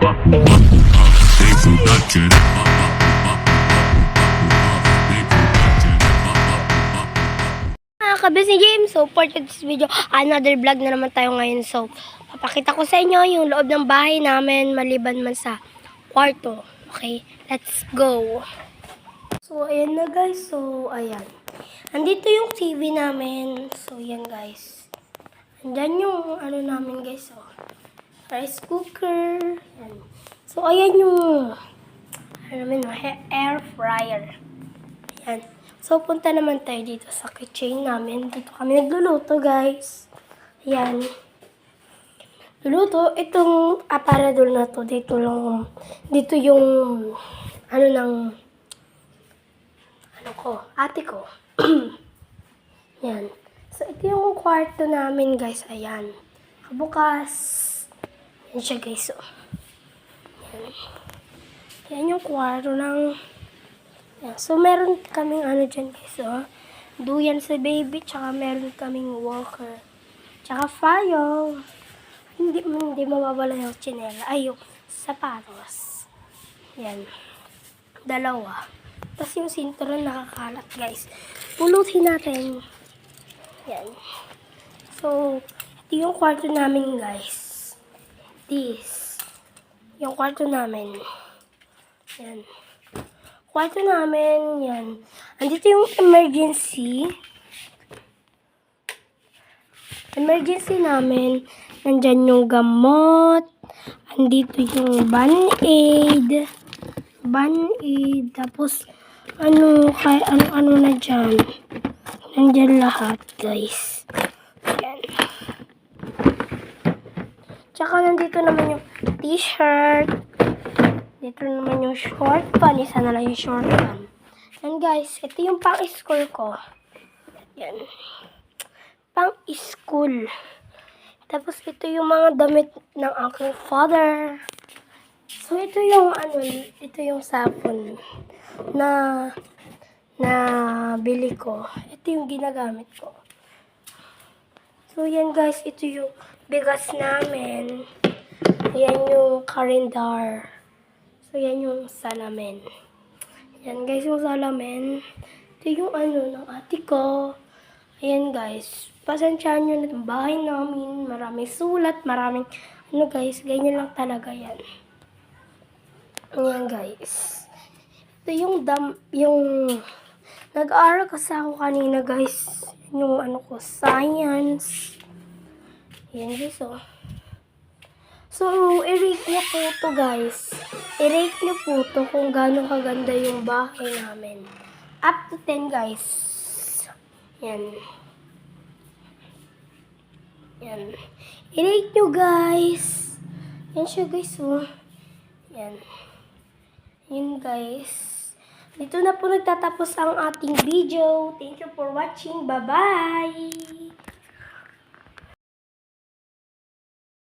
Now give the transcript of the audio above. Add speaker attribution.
Speaker 1: Mga kabis ni James, so for this video, another vlog na naman tayo ngayon. So, papakita ko sa inyo yung loob ng bahay namin maliban man sa kwarto. Okay, let's go. So, ayan na guys. So, ayan. Andito yung TV namin. So, ayan guys. Andyan yung ano namin guys. So, rice cooker. Ayan. So, ayan yung ano namin, air fryer. Ayan. So, punta naman tayo dito sa kitchen namin. Dito kami nagluluto, guys. Ayan. Luluto. Itong aparador na to, dito yung, ano ng, ano ko, ate ko. Ayan. So, ito yung kwarto namin, guys. Ayan. Bukas. Ayan siya, guys. So, ayan. Ayan yung kwarto ng, ayan. So, meron kaming ano dyan, guys. So, duyan sa baby, tsaka meron kaming walker. Tsaka file. Hindi mawawala yung chinela. Ay, yung sapatos. Yan. Dalawa. Tapos yung sinturon nakakalat, guys. Pulutin natin. Yan. So, ito yung kwarto namin, guys. This. Yung kwarto namin. Yan. Kwarto namin, yan. Andito yung emergency. Emergency namin. Nandyan yung gamot. Andito yung Band-Aid. Band-Aid. Tapos, ano na dyan. Nandyan lahat, guys. Yan. Tsaka nandito naman yung t-shirt. Dito naman yung short pan. Isa na lang yung short pan. Yan, guys. Ito yung pang-school ko. Yan. Pang-school. Tapos, ito yung mga damit ng aking father. So, ito yung sapon na bili ko. Ito yung ginagamit ko. So, yan guys, ito yung bigas namin. Yan yung karindar. So, yan yung salamin. Yan guys, yung salamin. Ito yung ng ate ko. Ayan guys, pasensyahan nyo na itong bahay namin. Maraming sulat, maraming guys, ganyan lang talaga yan. Ayan guys. Ito yung nag-aaral kasi ako kanina guys. Yung science. Ayan guys oh. So, i-rate nyo po to guys. I-rate nyo po to kung gaano kaganda yung bahay namin. Up to 10 guys. Yan. Yan. I-rate nyo guys. Yan siya guys oh. Yan. Yan guys. Dito na po nagtatapos ang ating video. Thank you for watching. Bye-bye!